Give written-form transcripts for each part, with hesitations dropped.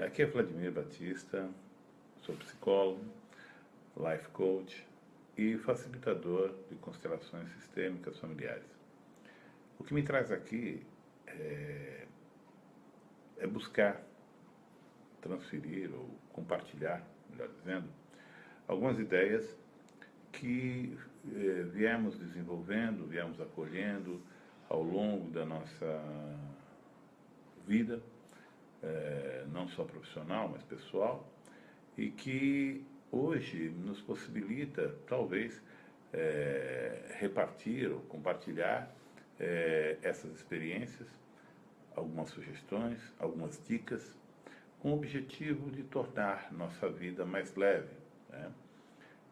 Aqui é Vladimir Batista, sou psicólogo, life coach e facilitador de constelações sistêmicas familiares. O que me traz aqui é buscar transferir ou compartilhar, melhor dizendo, algumas ideias que viemos desenvolvendo, viemos acolhendo ao longo da nossa vida, não só profissional, mas pessoal, e que hoje nos possibilita, talvez, repartir ou compartilhar essas experiências, algumas sugestões, algumas dicas, com o objetivo de tornar nossa vida mais leve, né?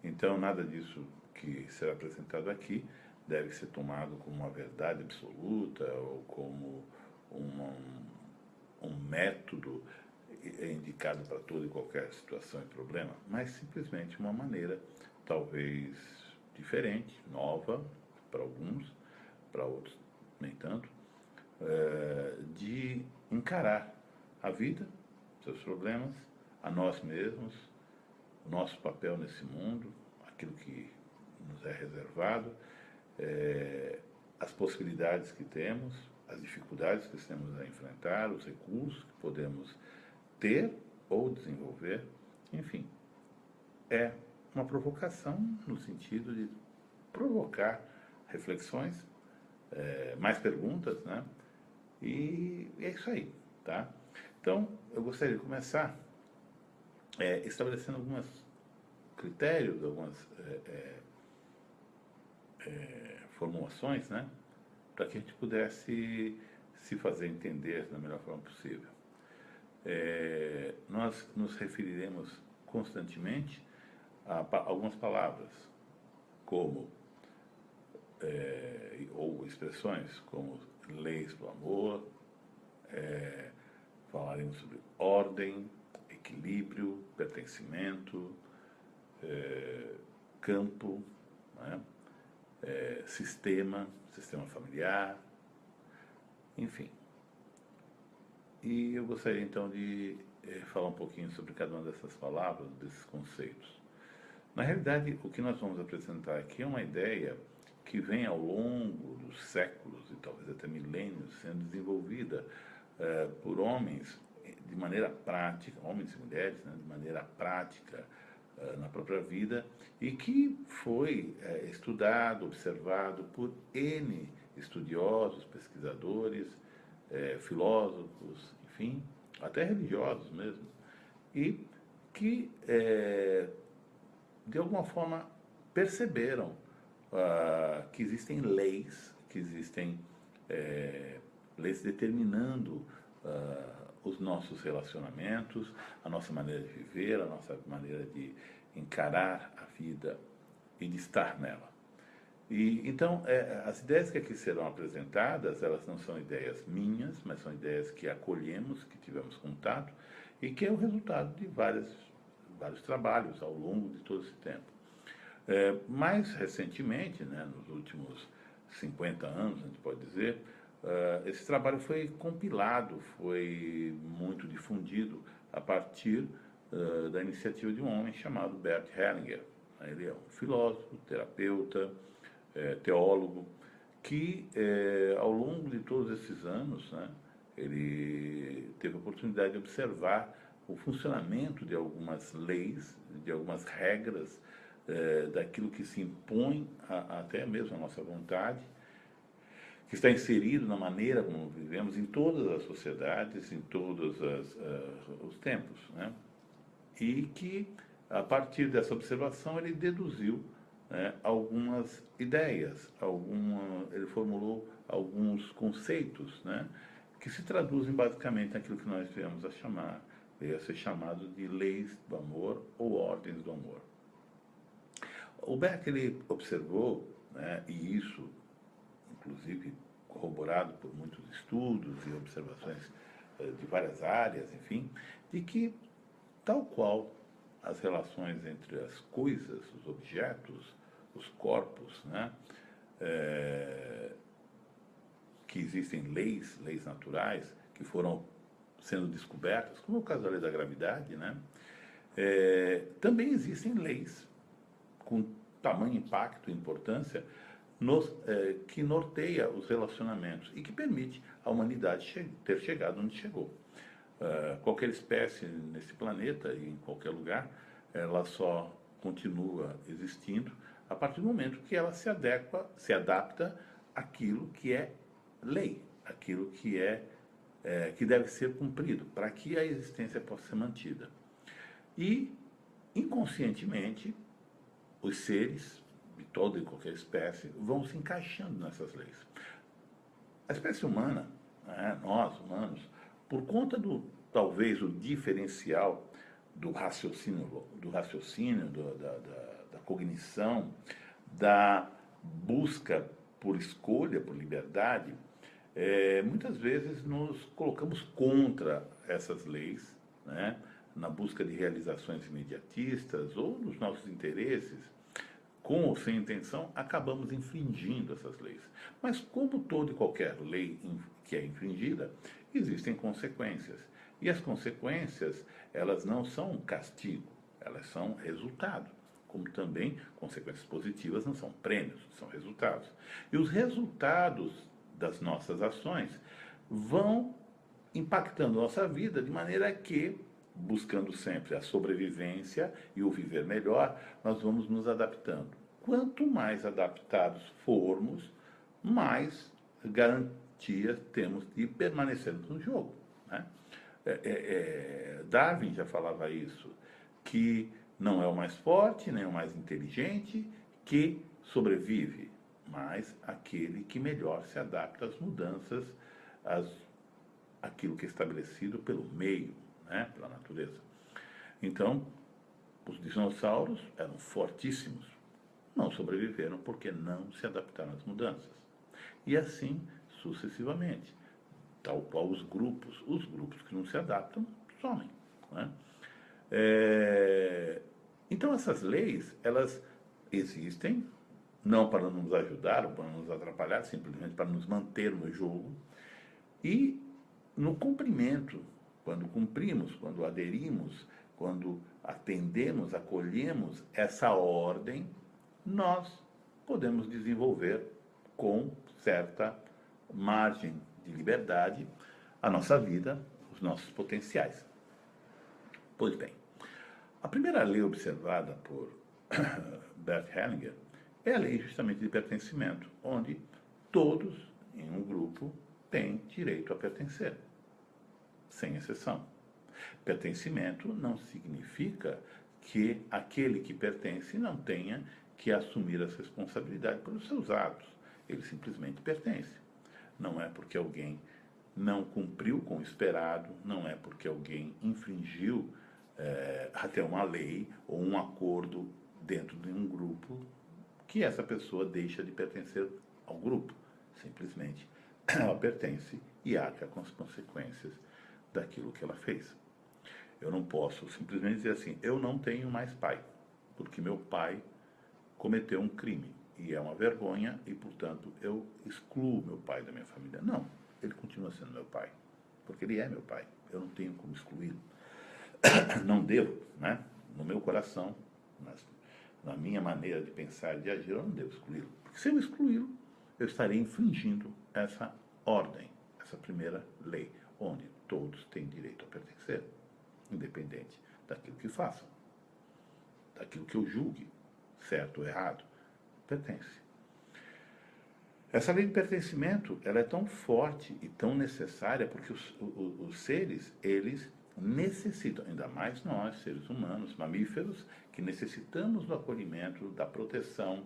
Então, nada disso que será apresentado aqui deve ser tomado como uma verdade absoluta ou como um método indicado para toda e qualquer situação e problema, mas simplesmente uma maneira, talvez diferente, nova para alguns, para outros nem tanto, de encarar a vida, seus problemas, a nós mesmos, o nosso papel nesse mundo, aquilo que nos é reservado, as possibilidades que temos, as dificuldades que temos a enfrentar, os recursos que podemos ter ou desenvolver, enfim. É uma provocação no sentido de provocar reflexões, mais perguntas, né? E é isso aí, tá? Então, eu gostaria de começar estabelecendo alguns critérios, algumas formulações, né? Para que a gente pudesse se fazer entender da melhor forma possível. Nós nos referiremos constantemente a algumas palavras, como, ou expressões como leis do amor, falaremos sobre ordem, equilíbrio, pertencimento, campo, né? Sistema familiar, enfim. E eu gostaria então de falar um pouquinho sobre cada uma dessas palavras, desses conceitos. Na realidade, o que nós vamos apresentar aqui é uma ideia que vem ao longo dos séculos e talvez até milênios sendo desenvolvida por homens de maneira prática, homens e mulheres, né, de maneira prática na própria vida, e que foi estudado, observado por N estudiosos, pesquisadores, filósofos, enfim, até religiosos mesmo, e que, de alguma forma, perceberam que existem leis, que existem leis determinando os nossos relacionamentos, a nossa maneira de viver, a nossa maneira de encarar a vida e de estar nela. E então, as ideias que aqui serão apresentadas, elas não são ideias minhas, mas são ideias que acolhemos, que tivemos contato, e que é o resultado de vários trabalhos ao longo de todo esse tempo. Mais recentemente, né, nos últimos 50 anos, a gente pode dizer, esse trabalho foi compilado, foi muito difundido a partir da iniciativa de um homem chamado Bert Hellinger. Ele é um filósofo, terapeuta, teólogo, que ao longo de todos esses anos, né, ele teve a oportunidade de observar o funcionamento de algumas leis, de algumas regras, daquilo que se impõe até mesmo à nossa vontade, que está inserido na maneira como vivemos em todas as sociedades, em todos os tempos, né? E que, a partir dessa observação, ele deduziu algumas ideias, ele formulou alguns conceitos, né, que se traduzem basicamente naquilo que nós viemos a chamar, veio a ser chamado de leis do amor ou ordens do amor. O Beck, ele observou, né, e isso, inclusive, corroborado por muitos estudos e observações de várias áreas, enfim, de que, tal qual as relações entre as coisas, os objetos, os corpos, né, que existem leis naturais que foram sendo descobertas, como é o caso da lei da gravidade, né? Também existem leis com tamanho impacto e importância que norteia os relacionamentos e que permite a humanidade ter chegado onde chegou. Qualquer espécie nesse planeta e em qualquer lugar, ela só continua existindo a partir do momento que ela se adapta àquilo que é lei, aquilo que deve ser cumprido para que a existência possa ser mantida. E, inconscientemente, os seres de toda e qualquer espécie vão se encaixando nessas leis. A espécie humana, né, nós humanos, por conta talvez o diferencial do raciocínio, da cognição, da busca por escolha, por liberdade, muitas vezes nos colocamos contra essas leis, né, na busca de realizações imediatistas ou dos nossos interesses, com ou sem intenção, acabamos infringindo essas leis. Mas como toda e qualquer lei que é infringida, existem consequências. E as consequências, elas não são castigo, elas são resultado. Como também consequências positivas não são prêmios, são resultados. E os resultados das nossas ações vão impactando a nossa vida de maneira que, buscando sempre a sobrevivência e o viver melhor, nós vamos nos adaptando. Quanto mais adaptados formos, mais garantias temos de permanecermos no jogo, né? Darwin já falava isso, que não é o mais forte, nem o mais inteligente que sobrevive, mas aquele que melhor se adapta às mudanças, àquilo que é estabelecido pelo meio, né, pela natureza. Então, os dinossauros eram fortíssimos, não sobreviveram porque não se adaptaram às mudanças. E assim sucessivamente, tal qual os grupos que não se adaptam somem, né? Então essas leis, elas existem não para nos ajudar ou para nos atrapalhar, simplesmente para nos manter no jogo. E no cumprimento, quando cumprimos, quando aderimos, quando atendemos, acolhemos essa ordem, nós podemos desenvolver com certa margem de liberdade a nossa vida, os nossos potenciais. Pois bem, a primeira lei observada por Bert Hellinger é a lei justamente de pertencimento, onde todos em um grupo têm direito a pertencer, sem exceção. Pertencimento não significa que aquele que pertence não tenha que assumir as responsabilidades pelos seus atos. Ele simplesmente pertence. Não é porque alguém não cumpriu com o esperado, não é porque alguém infringiu até uma lei ou um acordo dentro de um grupo que essa pessoa deixa de pertencer ao grupo. Simplesmente ela pertence e arca com as consequências daquilo que ela fez. Eu não posso simplesmente dizer assim, eu não tenho mais pai, porque meu pai cometeu um crime e é uma vergonha e, portanto, eu excluo meu pai da minha família. Não, ele continua sendo meu pai, porque ele é meu pai. Eu não tenho como excluí-lo. Não devo, né? No meu coração, na minha maneira de pensar e de agir, eu não devo excluí-lo. Porque se eu excluí-lo, eu estarei infringindo essa ordem, essa primeira lei, onde todos têm direito a pertencer, independente daquilo que façam, daquilo que eu julgue, certo ou errado, pertence. Essa lei de pertencimento, ela é tão forte e tão necessária porque os seres, eles necessitam, ainda mais nós, seres humanos, mamíferos, que necessitamos do acolhimento, da proteção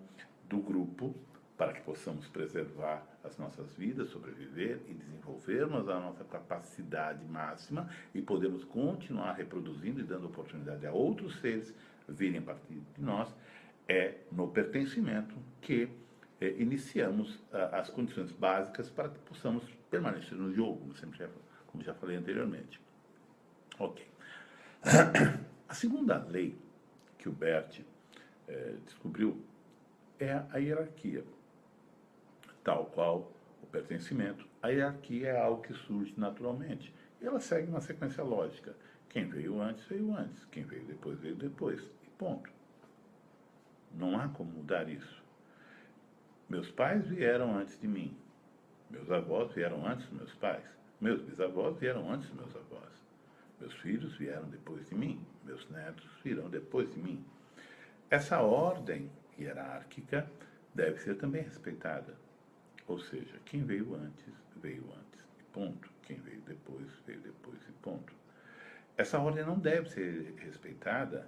do grupo, para que possamos preservar as nossas vidas, sobreviver e desenvolvermos a nossa capacidade máxima e podermos continuar reproduzindo e dando oportunidade a outros seres virem a partir de nós. É no pertencimento que iniciamos as condições básicas para que possamos permanecer no jogo, como já falei anteriormente. Ok. A segunda lei que o Bert descobriu é a hierarquia. Tal qual o pertencimento, a hierarquia é algo que surge naturalmente, ela segue uma sequência lógica. Quem veio antes, veio antes. Quem veio depois. E ponto. Não há como mudar isso. Meus pais vieram antes de mim. Meus avós vieram antes dos meus pais. Meus bisavós vieram antes dos meus avós. Meus filhos vieram depois de mim. Meus netos virão depois de mim. Essa ordem hierárquica deve ser também respeitada. Ou seja, quem veio antes, e ponto. Quem veio depois, e ponto. Essa ordem não deve ser respeitada,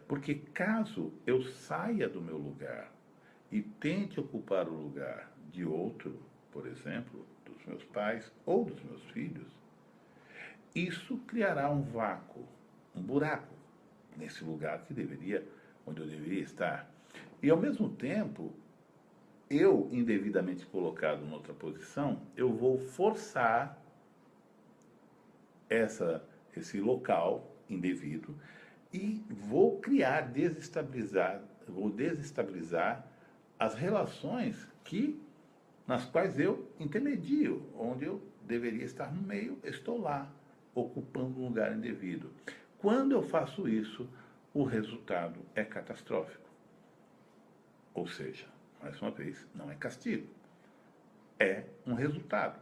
porque caso eu saia do meu lugar e tente ocupar o lugar de outro, por exemplo, dos meus pais ou dos meus filhos, isso criará um vácuo, um buraco nesse lugar onde eu deveria estar. E ao mesmo tempo, eu, indevidamente colocado em outra posição, eu vou forçar esse local indevido e vou desestabilizar as relações nas quais eu intermedio, onde eu deveria estar no meio, estou lá, ocupando um lugar indevido. Quando eu faço isso, o resultado é catastrófico. Ou seja, mais uma vez, não é castigo. É um resultado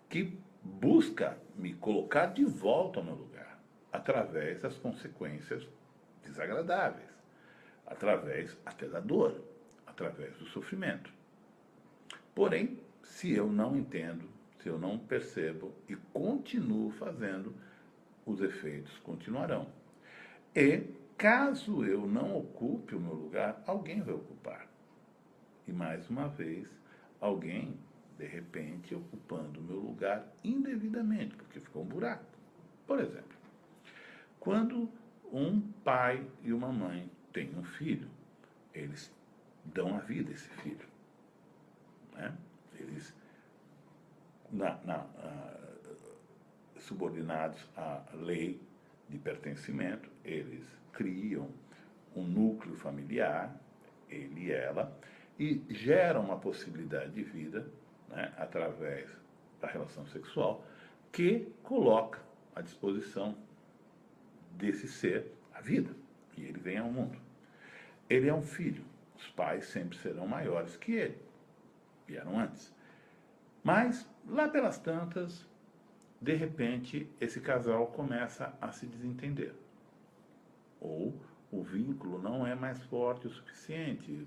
que busca me colocar de volta ao meu lugar, através das consequências desagradáveis, através até da dor, através do sofrimento. Porém, se eu não entendo, se eu não percebo e continuo fazendo, os efeitos continuarão. E, caso eu não ocupe o meu lugar, alguém vai ocupar. E, mais uma vez, alguém, de repente, ocupando o meu lugar indevidamente, porque ficou um buraco. Por exemplo, quando um pai e uma mãe têm um filho, eles dão a vida a esse filho. Né? Eles, subordinados à lei de pertencimento, eles criam um núcleo familiar, ele e ela, e geram uma possibilidade de vida, né, através da relação sexual, que coloca à disposição desse ser a vida, e ele vem ao mundo. Ele é um filho, os pais sempre serão maiores que ele, vieram antes. Mas, lá pelas tantas, de repente, esse casal começa a se desentender. Ou o vínculo não é mais forte o suficiente.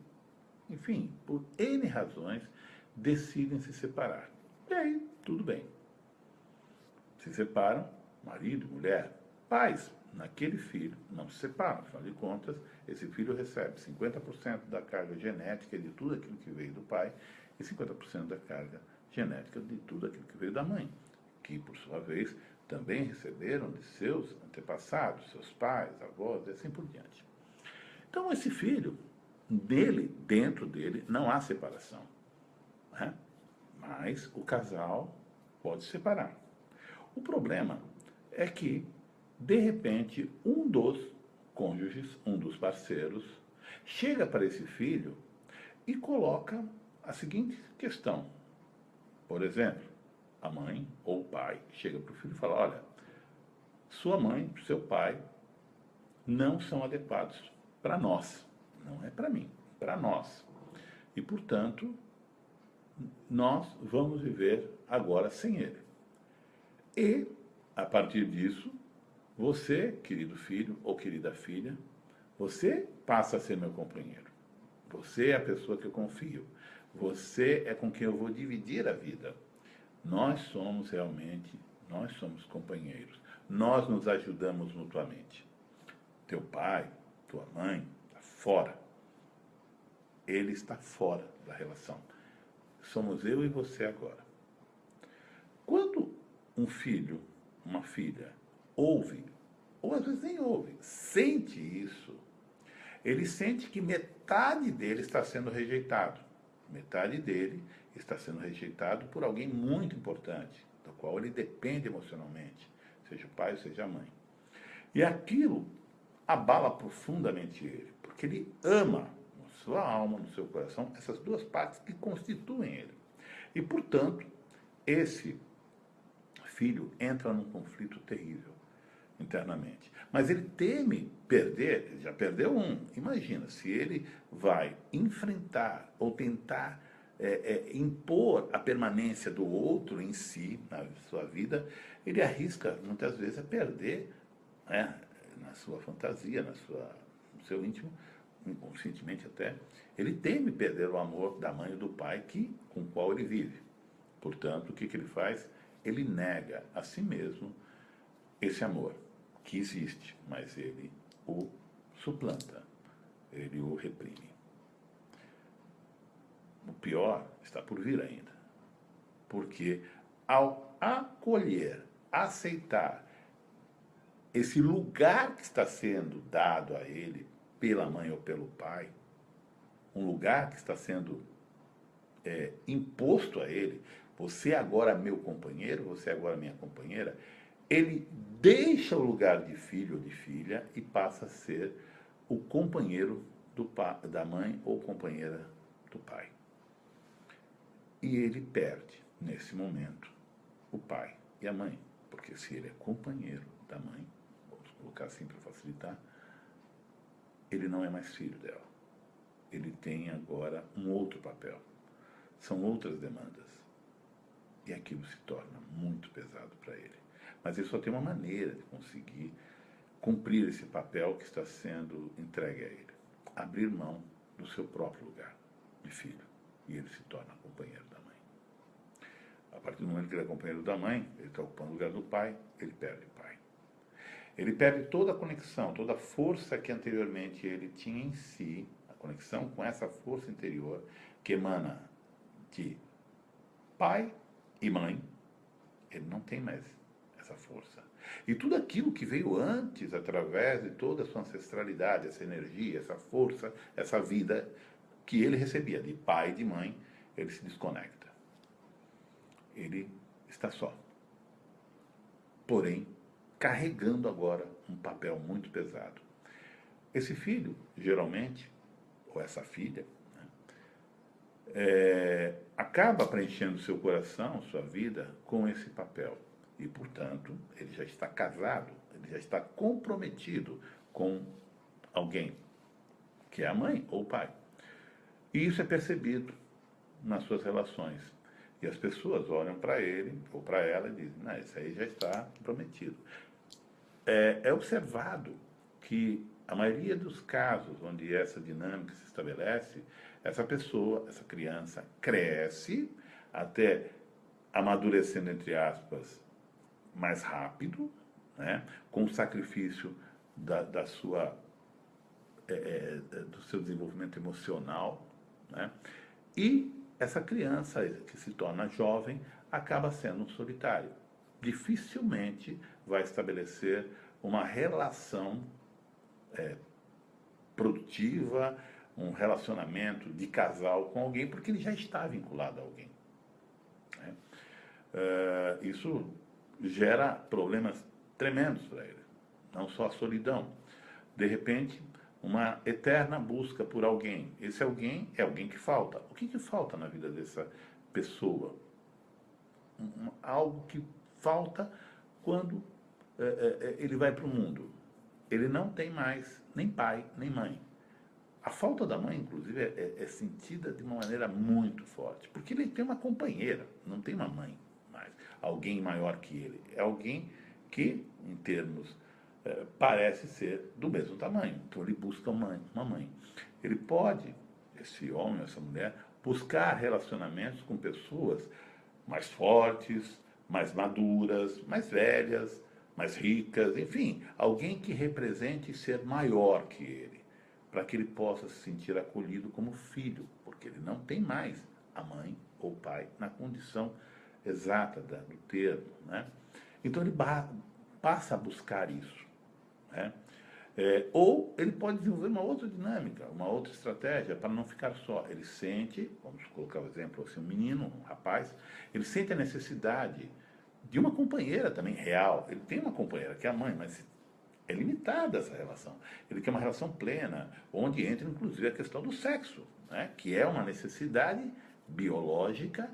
Enfim, por N razões, decidem se separar. E aí, tudo bem. Se separam, marido, mulher, pais, naquele filho, não se separam. Afinal de contas, esse filho recebe 50% da carga genética de tudo aquilo que veio do pai e 50% da carga genética de tudo aquilo que veio da mãe, que, por sua vez, também receberam de seus antepassados, seus pais, avós e assim por diante. Então, esse filho, dentro dele, não há separação. Né? Mas o casal pode se separar. O problema é que, de repente, um dos cônjuges, um dos parceiros, chega para esse filho e coloca a seguinte questão. Por exemplo, a mãe ou o pai chega para o filho e fala: olha, sua mãe, seu pai não são adequados para nós. Não é para mim, para nós. E, portanto, nós vamos viver agora sem ele. E, a partir disso, você, querido filho ou querida filha, você passa a ser meu companheiro. Você é a pessoa que eu confio. Você é com quem eu vou dividir a vida. Nós somos companheiros. Nós nos ajudamos mutuamente. Teu pai, tua mãe, está fora. Ele está fora da relação. Somos eu e você agora. Quando um filho, uma filha, ouve, ou às vezes nem ouve, sente isso, ele sente que metade dele está sendo rejeitado. Metade dele está sendo rejeitado por alguém muito importante, do qual ele depende emocionalmente, seja o pai ou seja a mãe. E aquilo abala profundamente ele, porque ele ama, na sua alma, no seu coração, essas duas partes que constituem ele. E, portanto, esse filho entra num conflito terrível internamente. Mas ele teme perder, ele já perdeu um. Imagina, se ele vai enfrentar ou tentar impor a permanência do outro em si, na sua vida, ele arrisca, muitas vezes, a perder, né, na sua fantasia, no seu íntimo, inconscientemente até, ele teme perder o amor da mãe e do pai com o qual ele vive. Portanto, o que ele faz? Ele nega a si mesmo esse amor que existe, mas ele o suplanta, ele o reprime. O pior está por vir ainda, porque ao acolher, aceitar esse lugar que está sendo dado a ele pela mãe ou pelo pai, um lugar que está sendo imposto a ele, você agora é meu companheiro, você agora é minha companheira, ele deixa o lugar de filho ou de filha e passa a ser o companheiro da mãe ou companheira do pai. E ele perde, nesse momento, o pai e a mãe, porque se ele é companheiro da mãe, vamos colocar assim para facilitar, ele não é mais filho dela. Ele tem agora um outro papel. São outras demandas. E aquilo se torna muito pesado para ele. Mas ele só tem uma maneira de conseguir cumprir esse papel que está sendo entregue a ele. Abrir mão do seu próprio lugar de filho. E ele se torna companheiro da mãe. A partir do momento que ele é companheiro da mãe, ele está ocupando o lugar do pai, ele perde o pai. Ele perde toda a conexão, toda a força que anteriormente ele tinha em si, a conexão com essa força interior que emana de pai e mãe, ele não tem mais essa força. E tudo aquilo que veio antes, através de toda a sua ancestralidade, essa energia, essa força, essa vida que ele recebia de pai e de mãe, ele se desconecta. Ele está só. Porém, carregando agora um papel muito pesado. Esse filho, geralmente, ou essa filha, acaba preenchendo seu coração, sua vida, com esse papel. E, portanto, ele já está casado, ele já está comprometido com alguém, que é a mãe ou o pai. E isso é percebido nas suas relações. E as pessoas olham para ele ou para ela e dizem, não, esse aí já está comprometido. É observado que a maioria dos casos onde essa dinâmica se estabelece, essa pessoa, essa criança, cresce até amadurecendo, entre aspas, mais rápido, né, com o sacrifício do seu desenvolvimento emocional, né, e essa criança que se torna jovem acaba sendo um solitário. Dificilmente vai estabelecer uma relação produtiva, um relacionamento de casal com alguém, porque ele já está vinculado a alguém. Né? Isso gera problemas tremendos para ele, não só a solidão. De repente, uma eterna busca por alguém. Esse alguém é alguém que falta. O que falta na vida dessa pessoa? Algo que falta quando ele vai para o mundo. Ele não tem mais nem pai, nem mãe. A falta da mãe, inclusive, é sentida de uma maneira muito forte, porque ele tem uma companheira, não tem uma mãe mais, alguém maior que ele. É alguém que, em termos, parece ser do mesmo tamanho. Então ele busca uma mãe. Ele pode, esse homem, essa mulher, buscar relacionamentos com pessoas mais fortes, mais maduras, mais velhas, mais ricas, enfim, alguém que represente ser maior que ele, para que ele possa se sentir acolhido como filho, porque ele não tem mais a mãe ou o pai na condição exata do termo, né? Então ele passa a buscar isso, né? Ou ele pode desenvolver uma outra dinâmica, uma outra estratégia para não ficar só. Ele sente, vamos colocar o exemplo assim, um menino, um rapaz, ele sente a necessidade de uma companheira também real. Ele tem uma companheira que é a mãe, mas é limitada essa relação. Ele quer uma relação plena, onde entra inclusive a questão do sexo, né? Que é uma necessidade biológica,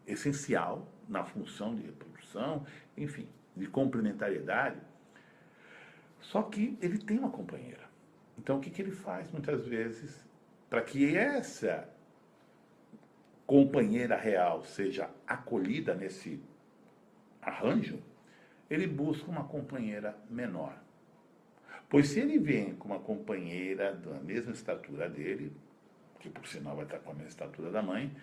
essencial na função de reprodução, enfim, de complementariedade. Só que ele tem uma companheira. Então, o que ele faz muitas vezes para que essa companheira real seja acolhida nesse arranjo? Ele busca uma companheira menor. Pois se ele vem com uma companheira da mesma estatura dele, que por sinal vai estar com a mesma estatura da mãe,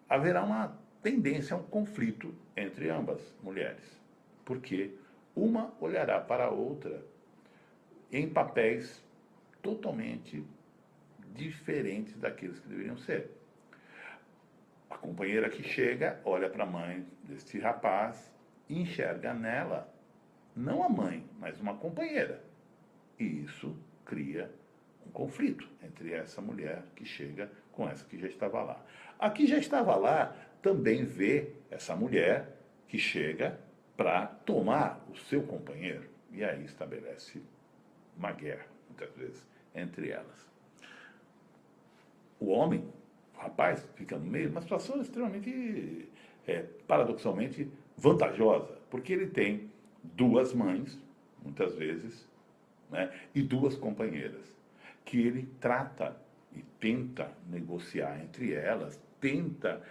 haverá uma tendência a um conflito entre ambas mulheres. Porque uma olhará para a outra em papéis totalmente diferentes daqueles que deveriam ser. A companheira que chega olha para a mãe deste rapaz e enxerga nela não a mãe, mas uma companheira. E isso cria um conflito entre essa mulher que chega com essa que já estava lá. A que já estava lá também vê essa mulher que chega para tomar o seu companheiro. E aí estabelece uma guerra, muitas vezes, entre elas. O homem, o rapaz, fica no meio, uma situação extremamente, paradoxalmente, vantajosa, porque ele tem duas mães, muitas vezes, né, e duas companheiras, que ele trata e tenta negociar entre elas, tenta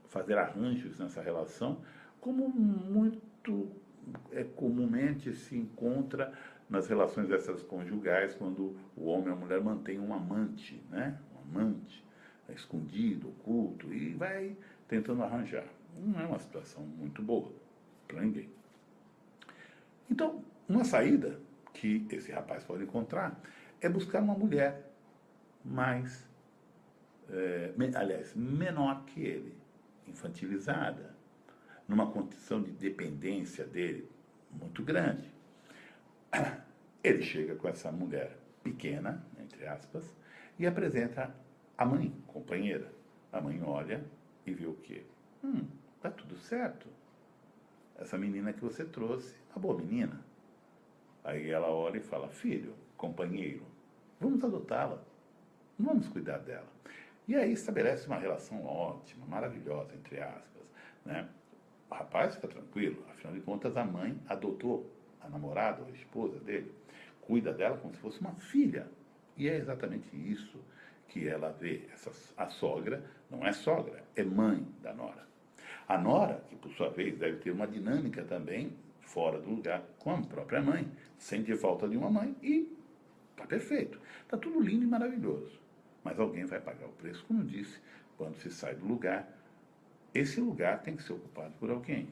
fazer arranjos nessa relação, como muito comumente se encontra nas relações extraconjugais, quando o homem e a mulher mantêm um amante, né? Um amante escondido, oculto, e vai tentando arranjar. Não é uma situação muito boa para ninguém. Então, uma saída que esse rapaz pode encontrar é buscar uma mulher mais, aliás, menor que ele, infantilizada, numa condição de dependência dele muito grande. Ele chega com essa mulher pequena, entre aspas, e apresenta a mãe, companheira. A mãe olha e vê o quê? Tá tudo certo. Essa menina que você trouxe, uma boa menina. Aí ela olha e fala, filho, companheiro, vamos adotá-la, vamos cuidar dela. E aí estabelece uma relação ótima, maravilhosa, entre aspas, né? O rapaz fica tranquilo, afinal de contas a mãe adotou a namorada, a esposa dele, cuida dela como se fosse uma filha. E é exatamente isso que ela vê. A sogra não é sogra, é mãe da nora. A nora, que por sua vez deve ter uma dinâmica também fora do lugar com a própria mãe, sente falta de uma mãe e está perfeito. Está tudo lindo e maravilhoso. Mas alguém vai pagar o preço, como eu disse, quando se sai do lugar. Esse lugar tem que ser ocupado por alguém.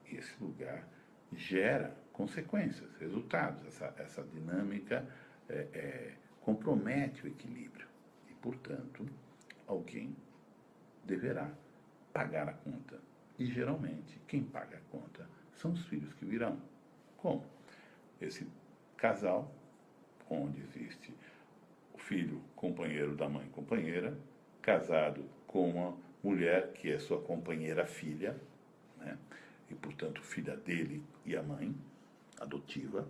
E esse lugar gera consequências, resultados. Essa dinâmica compromete o equilíbrio. E, portanto, alguém deverá pagar a conta. E, geralmente, quem paga a conta são os filhos que virão. Como? Esse casal, onde existe o filho companheiro da mãe companheira, casado com uma mulher que é sua companheira filha, né? E, portanto, filha dele e a mãe adotiva,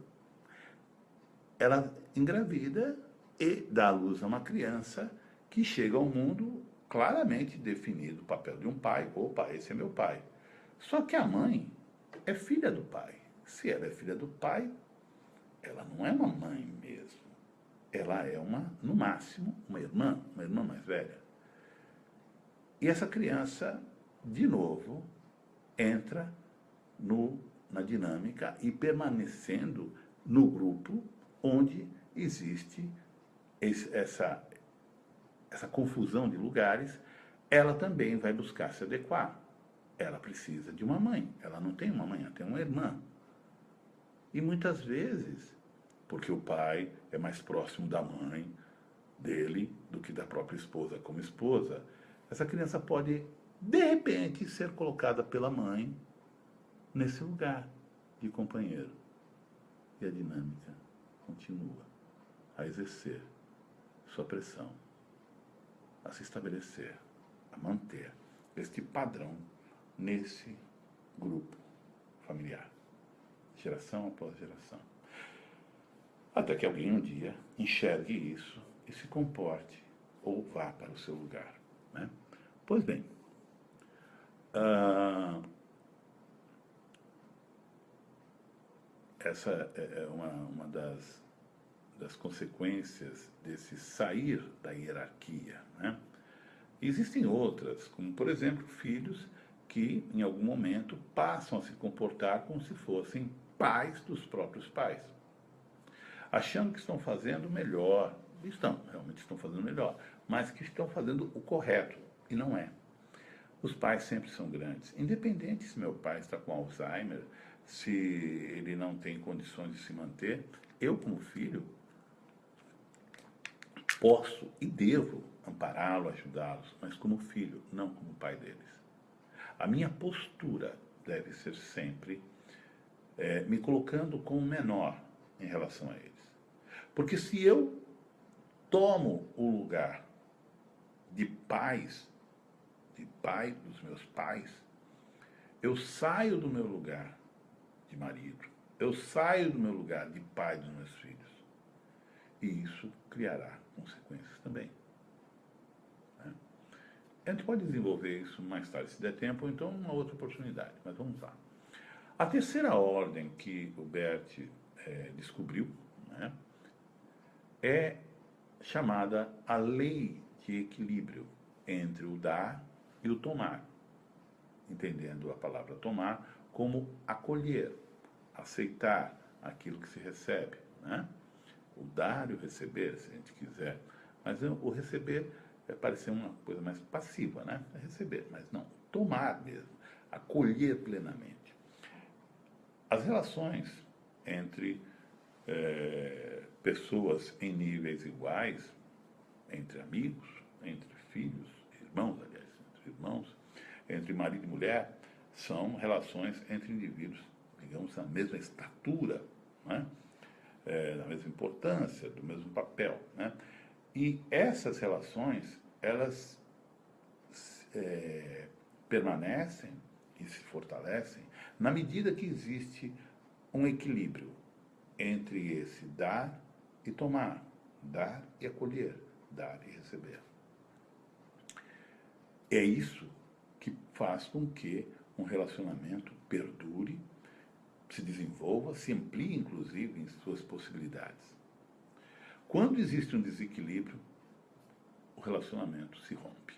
ela engravida e dá à luz a uma criança que chega ao mundo claramente definido o papel de um pai. Opa, esse é meu pai. Só que a mãe é filha do pai. Se ela é filha do pai, ela não é uma mãe mesmo. Ela é no máximo, uma irmã mais velha. E essa criança, de novo, entra na dinâmica e permanecendo no grupo onde existe essa confusão de lugares, ela também vai buscar se adequar. Ela precisa de uma mãe. Ela não tem uma mãe, ela tem uma irmã. E muitas vezes, porque o pai é mais próximo da mãe dele do que da própria esposa como esposa, essa criança pode, de repente, ser colocada pela mãe nesse lugar de companheiro. E a dinâmica continua a exercer sua pressão, a se estabelecer, a manter este padrão nesse grupo familiar, geração após geração. Até que alguém um dia enxergue isso e se comporte ou vá para o seu lugar, né? Pois bem, ah, essa é uma das consequências desse sair da hierarquia, né? Existem outras, como, por exemplo, filhos que, em algum momento, passam a se comportar como se fossem pais dos próprios pais, achando que estão fazendo melhor. Realmente estão fazendo melhor, mas que estão fazendo o correto, e não é. Os pais sempre são grandes, independente se meu pai está com Alzheimer, se ele não tem condições de se manter. Eu, como filho, posso e devo ampará-lo, ajudá-los, mas como filho, não como pai deles. A minha postura deve ser sempre me colocando como menor em relação a eles. Porque se eu tomo o lugar de pai dos meus pais, eu saio do meu lugar de marido, eu saio do meu lugar de pai dos meus filhos. E isso criará consequências também. Né? A gente pode desenvolver isso mais tarde, se der tempo, ou então numa outra oportunidade, mas vamos lá. A terceira ordem que o Bert descobriu, né, é chamada a lei de equilíbrio entre o dar e o tomar, entendendo a palavra tomar como acolher, aceitar aquilo que se recebe, né? O dar e o receber, se a gente quiser. Mas o receber parece uma coisa mais passiva, né? É receber, mas não, tomar mesmo, acolher plenamente. As relações entre pessoas em níveis iguais, entre amigos, entre filhos, irmãos, aliás, entre irmãos, entre marido e mulher, são relações entre indivíduos, digamos, da mesma estatura, né? Da mesma importância, do mesmo papel, né? E essas relações, elas permanecem e se fortalecem na medida que existe um equilíbrio entre esse dar e tomar, dar e acolher, dar e receber. É isso que faz com que um relacionamento perdure, se desenvolva, se amplie, inclusive, em suas possibilidades. Quando existe um desequilíbrio, o relacionamento se rompe.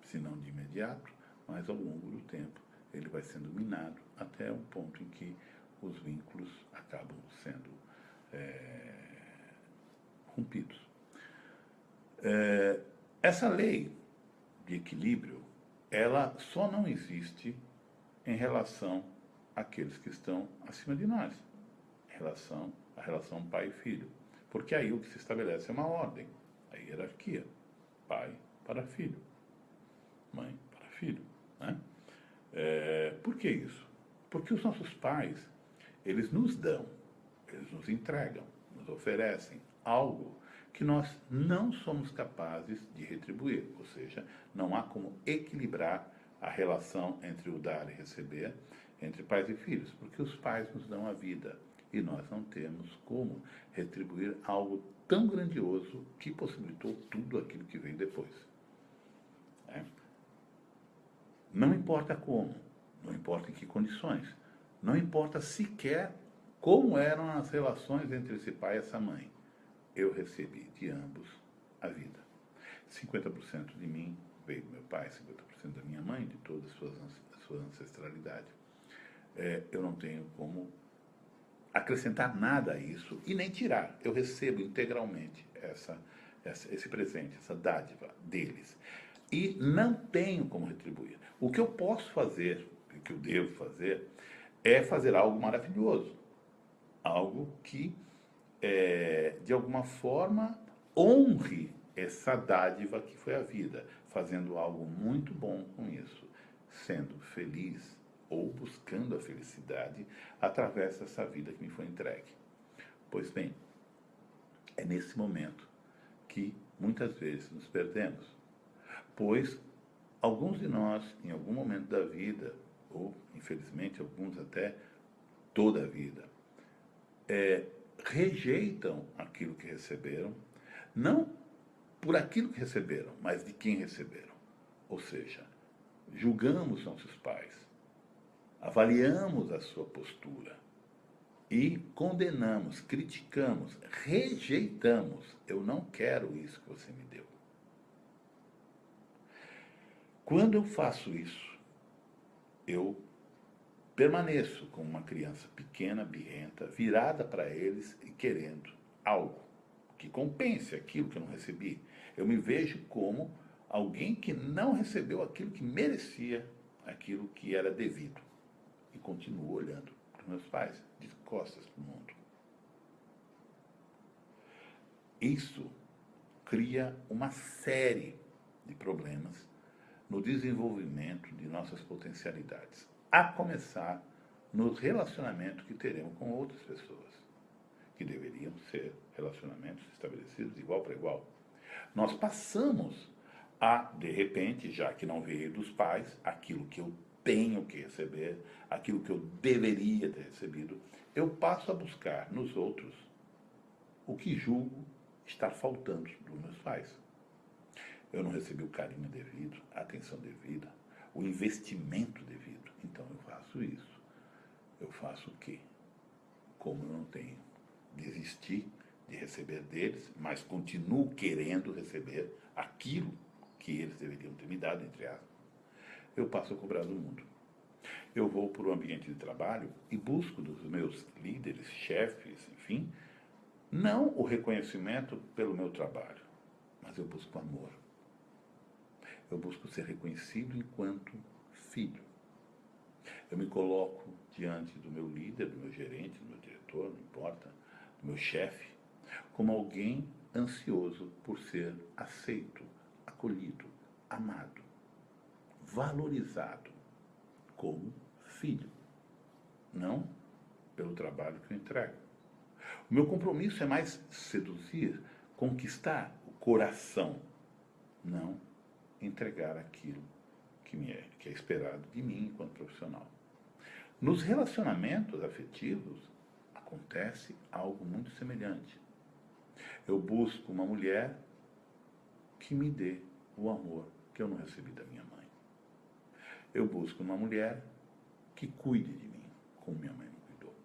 Se não de imediato, mas ao longo do tempo, ele vai sendo minado até um ponto em que os vínculos acabam sendo rompidos. Essa lei de equilíbrio, ela só não existe em relação àqueles que estão acima de nós, em relação à relação pai e filho. Porque aí o que se estabelece é uma ordem, a hierarquia. Pai para filho, mãe para filho. Né? Por que isso? Porque os nossos pais, eles nos dão, eles nos entregam, nos oferecem algo que nós não somos capazes de retribuir, ou seja, não há como equilibrar a relação entre o dar e receber entre pais e filhos, porque os pais nos dão a vida e nós não temos como retribuir algo tão grandioso que possibilitou tudo aquilo que veio depois. Não importa como, não importa em que condições, não importa sequer como eram as relações entre esse pai e essa mãe. Eu recebi de ambos a vida. 50% de mim veio do meu pai, 50% da minha mãe, de toda a sua ancestralidade. Eu não tenho como acrescentar nada a isso e nem tirar. Eu recebo integralmente esse presente, essa dádiva deles. E não tenho como retribuir. O que eu posso fazer, o que eu devo fazer, é fazer algo maravilhoso. Algo que, de alguma forma, honre essa dádiva que foi a vida, fazendo algo muito bom com isso, sendo feliz ou buscando a felicidade através dessa vida que me foi entregue. Pois bem, é nesse momento que muitas vezes nos perdemos, pois alguns de nós, em algum momento da vida, ou infelizmente alguns até toda a vida, rejeitam aquilo que receberam, não por aquilo que receberam, mas de quem receberam. Ou seja, julgamos nossos pais, avaliamos a sua postura e condenamos, criticamos, rejeitamos. Eu não quero isso que você me deu. Quando eu faço isso, eu permaneço como uma criança pequena, birrenta, virada para eles e querendo algo que compense aquilo que eu não recebi. Eu me vejo como alguém que não recebeu aquilo que merecia, aquilo que era devido. E continuo olhando para os meus pais, de costas para o mundo. Isso cria uma série de problemas no desenvolvimento de nossas potencialidades, a começar no relacionamento que teremos com outras pessoas, que deveriam ser relacionamentos estabelecidos de igual para igual. Nós passamos a, de repente, já que não veio dos pais, aquilo que eu tenho que receber, aquilo que eu deveria ter recebido, eu passo a buscar nos outros o que julgo estar faltando dos meus pais. Eu não recebi o carinho devido, a atenção devida, o investimento devido. Então eu faço isso. Eu faço o quê? Como eu não tenho, desisti de receber deles, mas continuo querendo receber aquilo que eles deveriam ter me dado, entre aspas. Eu passo a cobrar do mundo. Eu vou para o ambiente de trabalho e busco dos meus líderes, chefes, enfim, não o reconhecimento pelo meu trabalho, mas eu busco amor. Eu busco ser reconhecido enquanto filho. Eu me coloco diante do meu líder, do meu gerente, do meu diretor, não importa, do meu chefe, como alguém ansioso por ser aceito, acolhido, amado, valorizado como filho, não pelo trabalho que eu entrego. O meu compromisso é mais seduzir, conquistar o coração, não entregar aquilo que é esperado de mim enquanto profissional. Nos relacionamentos afetivos acontece algo muito semelhante. Eu busco uma mulher que me dê o amor que eu não recebi da minha mãe. Eu busco uma mulher que cuide de mim, como minha mãe não cuidou.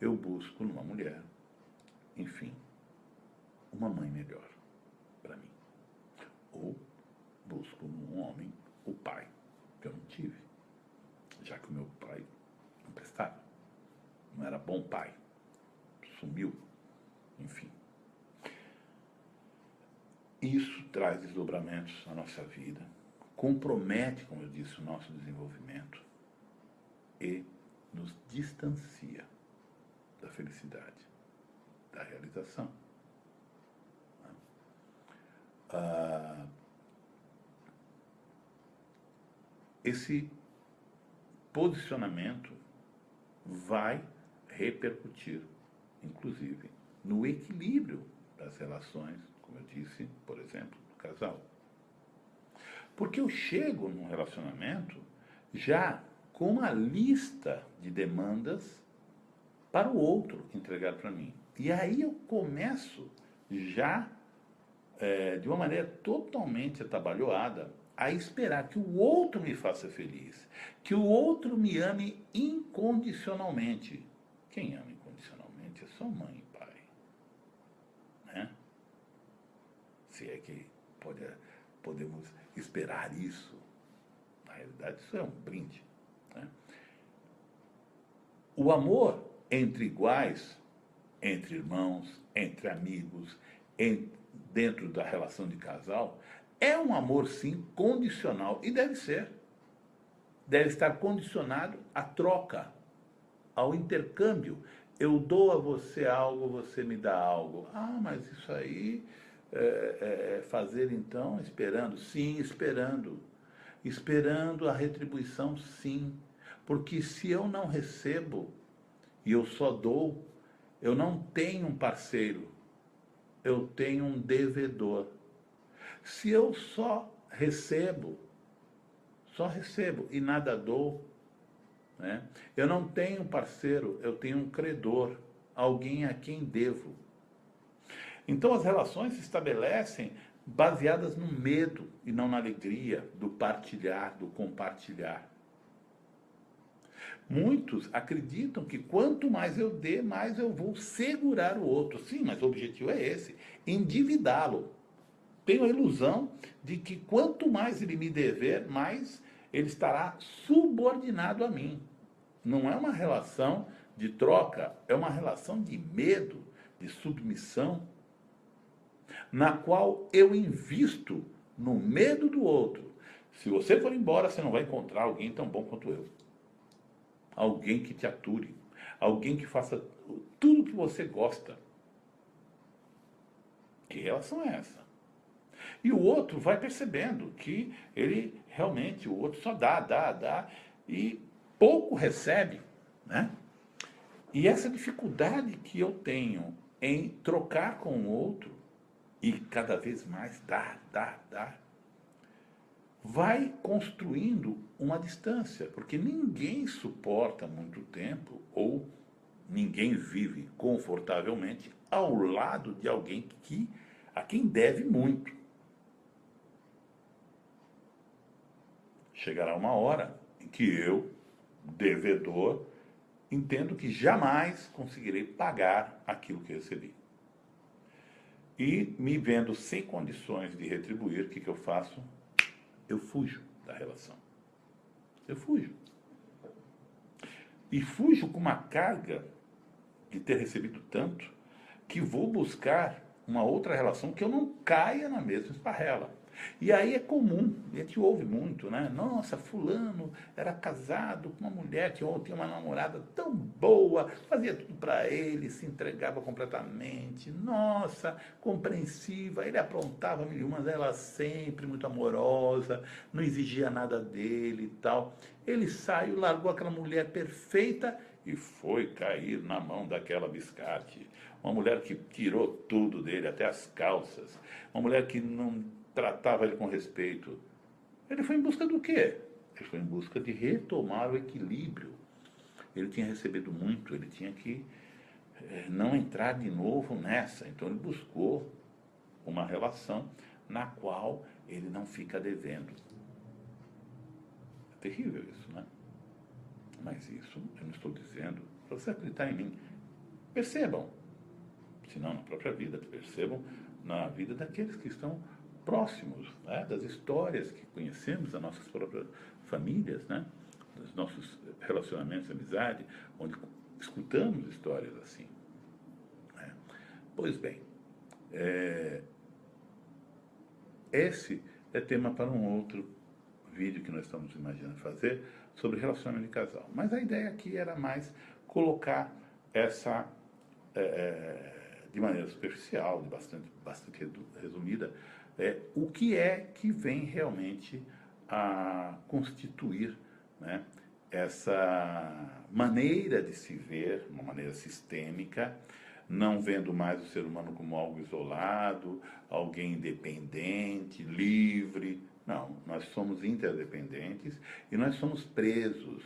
Eu busco numa mulher, enfim, uma mãe melhor para mim. Ou busco num homem o pai que eu não tive, já que o meu pai não prestava, não era bom pai, sumiu, enfim. Isso traz desdobramentos na nossa vida, compromete, como eu disse, o nosso desenvolvimento e nos distancia da felicidade, da realização. Esse posicionamento vai repercutir, inclusive, no equilíbrio das relações, como eu disse, por exemplo, do casal. Porque eu chego num relacionamento já com uma lista de demandas para o outro entregar para mim. E aí eu começo já, de uma maneira totalmente atabalhoada, a esperar que o outro me faça feliz, que o outro me ame incondicionalmente. Quem ama incondicionalmente é só mãe e pai, né? Se é que podemos esperar isso. Na realidade, isso é um brinde, né? O amor entre iguais, entre irmãos, entre amigos, dentro da relação de casal, é um amor, sim, condicional. E deve ser. Deve estar condicionado à troca, ao intercâmbio. Eu dou a você algo, você me dá algo. Ah, mas isso aí é fazer então esperando? Sim, esperando. Esperando a retribuição, sim. Porque se eu não recebo e eu só dou, eu não tenho um parceiro, eu tenho um devedor. Se eu só recebo e nada dou, né? Eu não tenho um parceiro, eu tenho um credor, alguém a quem devo. Então as relações se estabelecem baseadas no medo e não na alegria do partilhar, do compartilhar. Muitos acreditam que quanto mais eu der, mais eu vou segurar o outro. Sim, mas o objetivo é esse, endividá-lo. Tenho a ilusão de que quanto mais ele me dever, mais ele estará subordinado a mim. Não é uma relação de troca, é uma relação de medo, de submissão, na qual eu invisto no medo do outro. Se você for embora, você não vai encontrar alguém tão bom quanto eu. Alguém que te ature, alguém que faça tudo o que você gosta. Que relação é essa? E o outro vai percebendo que ele realmente, o outro só dá, e pouco recebe, né? E essa dificuldade que eu tenho em trocar com o outro e cada vez mais dar, vai construindo uma distância, porque ninguém suporta muito tempo ou ninguém vive confortavelmente ao lado de alguém a quem deve muito. Chegará uma hora em que eu, devedor, entendo que jamais conseguirei pagar aquilo que recebi. E me vendo sem condições de retribuir, o que eu faço? Eu fujo da relação. Eu fujo. E fujo com uma carga de ter recebido tanto, que vou buscar uma outra relação que eu não caia na mesma esparrela. E aí é comum, a gente ouve muito, né? Nossa, fulano era casado com uma mulher, tinha uma namorada tão boa, fazia tudo para ele, se entregava completamente. Nossa, compreensiva, ele aprontava mil e uma, ela sempre muito amorosa, não exigia nada dele e tal. Ele saiu, largou aquela mulher perfeita e foi cair na mão daquela biscate. Uma mulher que tirou tudo dele, até as calças. Uma mulher que não tratava ele com respeito. Ele foi em busca do quê? Ele foi em busca de retomar o equilíbrio. Ele tinha recebido muito, ele tinha que não entrar de novo nessa. Então ele buscou uma relação na qual ele não fica devendo. É terrível isso, né? Mas isso eu não estou dizendo para você acreditar em mim. Percebam, se não na própria vida, percebam na vida daqueles que estão próximos, né, das histórias que conhecemos, das nossas próprias famílias, né, dos nossos relacionamentos de amizade, onde escutamos histórias assim. Né? Pois bem, esse é tema para um outro vídeo que nós estamos imaginando fazer sobre relacionamento de casal. Mas a ideia aqui era mais colocar essa, de maneira superficial, bastante resumida, o que é que vem realmente a constituir, né, essa maneira de se ver, uma maneira sistêmica, não vendo mais o ser humano como algo isolado, alguém independente, livre. Não, nós somos interdependentes e nós somos presos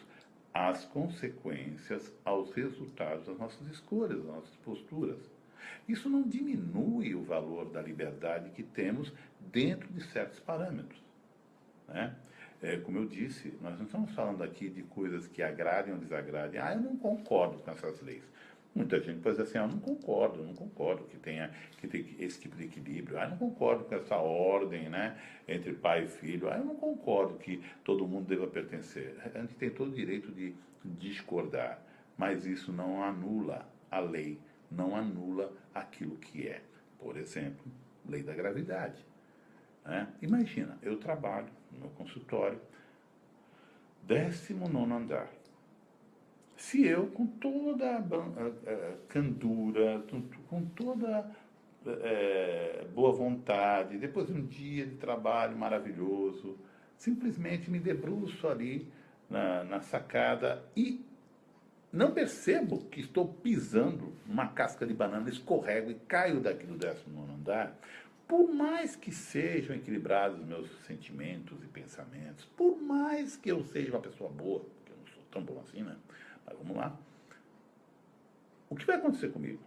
às consequências, aos resultados das nossas escolhas, das nossas posturas. Isso não diminui o valor da liberdade que temos dentro de certos parâmetros. Né? Como eu disse, nós não estamos falando aqui de coisas que agradem ou desagradem. Eu não concordo com essas leis. Muita gente pode dizer assim, eu não concordo que tenha esse tipo de equilíbrio. Eu não concordo com essa ordem, né, entre pai e filho. Eu não concordo que todo mundo deva pertencer. A gente tem todo o direito de discordar, mas isso não anula a lei, não anula aquilo que é. Por exemplo, lei da gravidade. Né? Imagina, eu trabalho no meu consultório, 19º andar. Se eu, com toda a candura, com toda boa vontade, depois de um dia de trabalho maravilhoso, simplesmente me debruço ali na sacada e não percebo que estou pisando numa casca de banana, escorrego e caio daqui do 19º andar, por mais que sejam equilibrados meus sentimentos e pensamentos, por mais que eu seja uma pessoa boa, porque eu não sou tão bom assim, né? Mas vamos lá. O que vai acontecer comigo?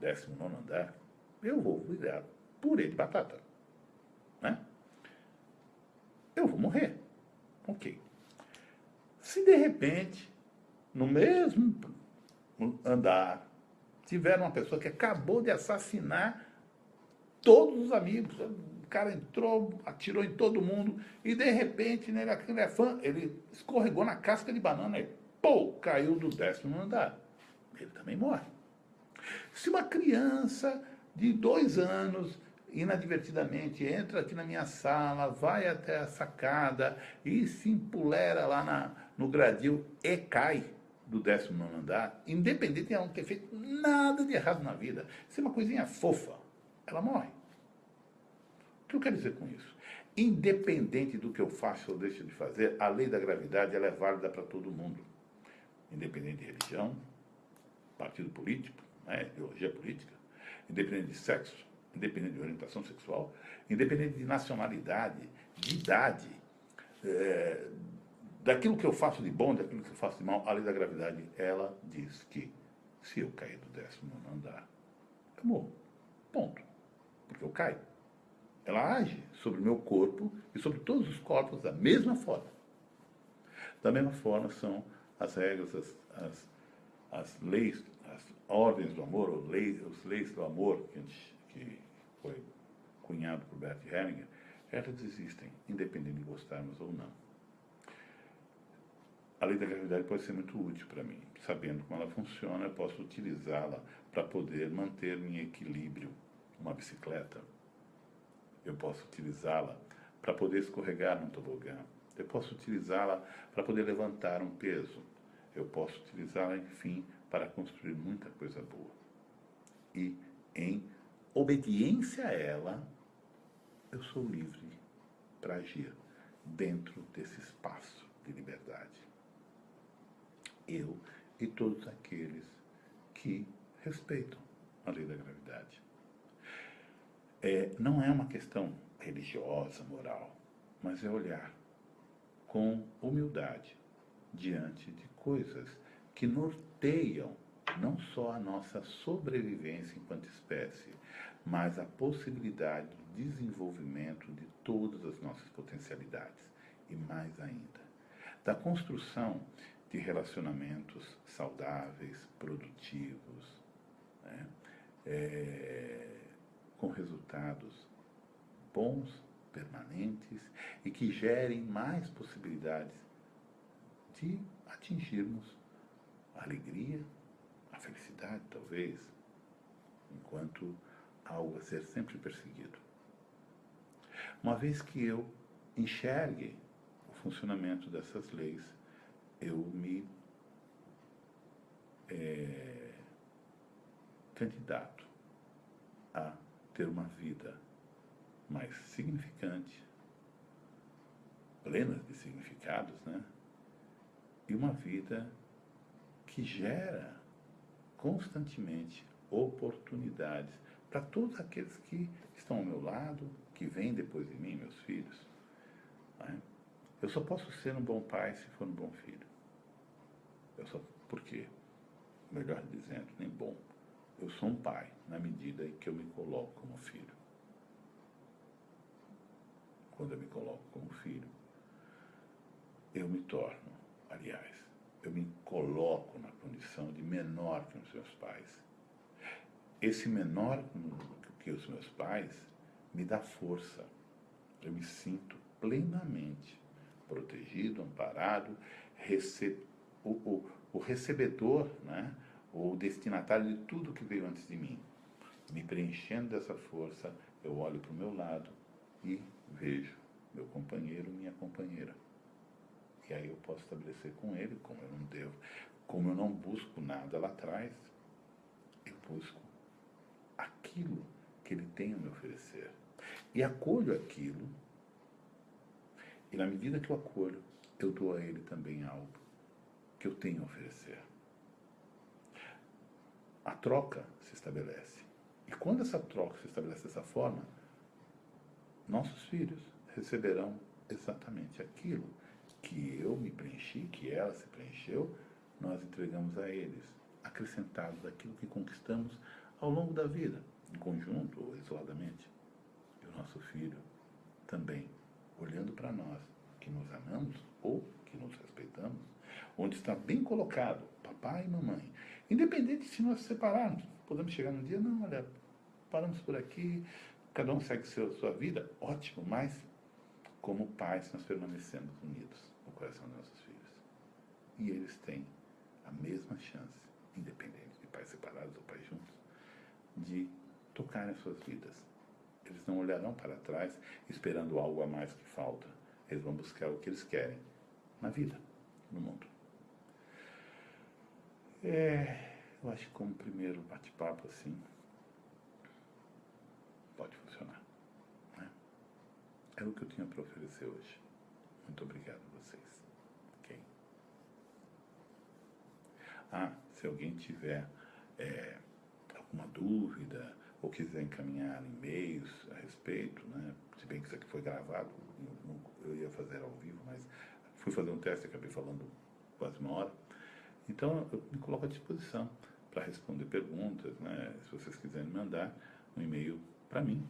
19º andar. eu vou virar purê de batata, né? Eu vou morrer. Ok. Se de repente, no mesmo andar, tiver uma pessoa que acabou de assassinar todos os amigos, o cara entrou, atirou em todo mundo, e de repente, né, aquele é fã, ele escorregou na casca de banana e, pô, caiu do 10º andar. Ele também morre. Se uma criança de 2 anos, inadvertidamente, entra aqui na minha sala, vai até a sacada e se empolera lá no gradil e cai do 10º andar, independente de ela não ter feito nada de errado na vida, se é uma coisinha fofa, ela morre. O que eu quero dizer com isso? Independente do que eu faço ou deixo de fazer, a lei da gravidade ela é válida para todo mundo. Independente de religião, partido político, né, ideologia política, independente de sexo, independente de orientação sexual, independente de nacionalidade, de idade, daquilo que eu faço de bom, daquilo que eu faço de mal, a lei da gravidade, ela diz que se eu cair do 10º andar, eu morro. Ponto. Porque eu caio. Ela age sobre o meu corpo e sobre todos os corpos da mesma forma. Da mesma forma são as regras, as leis, as ordens do amor, ou os leis do amor, que foi cunhado por Bert Hellinger, elas existem, independente de gostarmos ou não. A lei da gravidade pode ser muito útil para mim. Sabendo como ela funciona, eu posso utilizá-la para poder manter-me em equilíbrio. Uma bicicleta, eu posso utilizá-la para poder escorregar num tobogã. Eu posso utilizá-la para poder levantar um peso. Eu posso utilizá-la, enfim, para construir muita coisa boa. E, em obediência a ela, eu sou livre para agir dentro desse espaço de liberdade. Eu e todos aqueles que respeitam a lei da gravidade. Não é uma questão religiosa, moral, mas é olhar com humildade diante de coisas que norteiam não só a nossa sobrevivência enquanto espécie, mas a possibilidade de desenvolvimento de todas as nossas potencialidades, e mais ainda, da construção de relacionamentos saudáveis, produtivos, né? Com resultados bons, permanentes e que gerem mais possibilidades de atingirmos a alegria, a felicidade, talvez, enquanto algo a ser sempre perseguido. Uma vez que eu enxergue o funcionamento dessas leis, eu me candidato a ter uma vida mais significante, plena de significados, né? E uma vida que gera constantemente oportunidades para todos aqueles que estão ao meu lado, que vêm depois de mim, meus filhos. Né? Eu só posso ser um bom pai se for um bom filho. Por quê? Melhor dizendo, nem bom. Eu sou um pai na medida em que eu me coloco como filho. Quando eu me coloco como filho, eu me torno, aliás, eu me coloco na condição de menor que os meus pais. Esse menor que os meus pais me dá força. Eu me sinto plenamente protegido, amparado, o recebedor, né? O destinatário de tudo que veio antes de mim. Me preenchendo dessa força, eu olho para o meu lado e vejo meu companheiro, minha companheira. E aí eu posso estabelecer com ele, como eu não devo, como eu não busco nada lá atrás, eu busco aquilo que ele tem a me oferecer. E acolho aquilo, e na medida que eu acolho, eu dou a ele também algo que eu tenho a oferecer. A troca se estabelece. E quando essa troca se estabelece dessa forma, nossos filhos receberão exatamente aquilo que eu me preenchi, que ela se preencheu, nós entregamos a eles, acrescentado daquilo que conquistamos ao longo da vida. em conjunto ou isoladamente, e o nosso filho também, olhando para nós, que nos amamos ou que nos respeitamos, onde está bem colocado, papai e mamãe, independente se nós separarmos, podemos chegar num dia, não, olha, paramos por aqui, cada um segue sua vida, ótimo, mas como pais nós permanecemos unidos no coração dos nossos filhos. E eles têm a mesma chance, independente de pais separados ou pais juntos, de tocar as suas vidas. Eles não olharão para trás esperando algo a mais que falta. Eles vão buscar o que eles querem na vida, no mundo. Eu acho que como primeiro bate-papo assim, pode funcionar. Né? É o que eu tinha para oferecer hoje. Muito obrigado a vocês. Okay? Se alguém tiver alguma dúvida ou quiser encaminhar e-mails a respeito, né? Se bem que isso aqui foi gravado, eu ia fazer ao vivo, mas fui fazer um teste e acabei falando quase uma hora. Então, eu me coloco à disposição para responder perguntas, né? Se vocês quiserem mandar um e-mail para mim.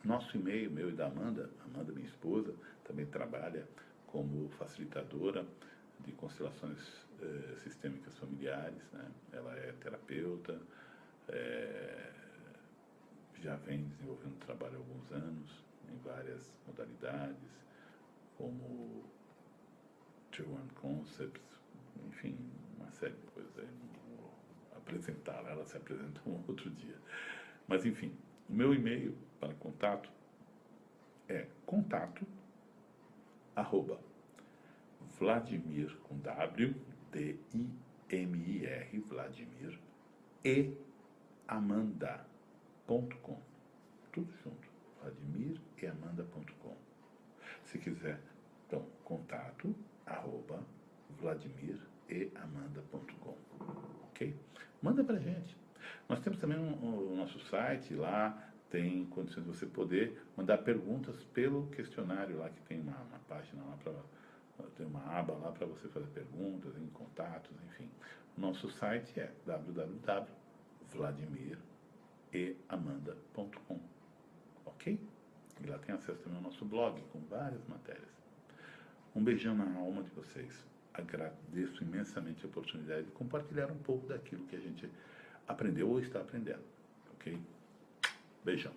Nosso e-mail, meu e da Amanda, minha esposa, também trabalha como facilitadora de constelações sistêmicas familiares, né? Ela é terapeuta, já vem desenvolvendo trabalho há alguns anos, em várias modalidades, como Tier One Concepts, enfim, uma série de coisas aí. Não vou apresentá-la, ela se apresenta um outro dia. Mas, enfim, o meu e-mail para contato é contato@Vladimir, com W, D-I-M-I-R, Vladimir, e amanda.com. Tudo junto, VladimirEamanda.com. Se quiser, então, contato@VladimirEamanda.com. Ok? Manda pra gente. Nós temos também o nosso site, lá tem condições de você poder mandar perguntas pelo questionário lá, que tem uma página lá para... Tem uma aba lá para você fazer perguntas, em contatos, enfim. O nosso site é www.vladimireamanda.com. Ok? E lá tem acesso também ao nosso blog, com várias matérias. Um beijão na alma de vocês. Agradeço imensamente a oportunidade de compartilhar um pouco daquilo que a gente aprendeu ou está aprendendo. Ok? Beijão.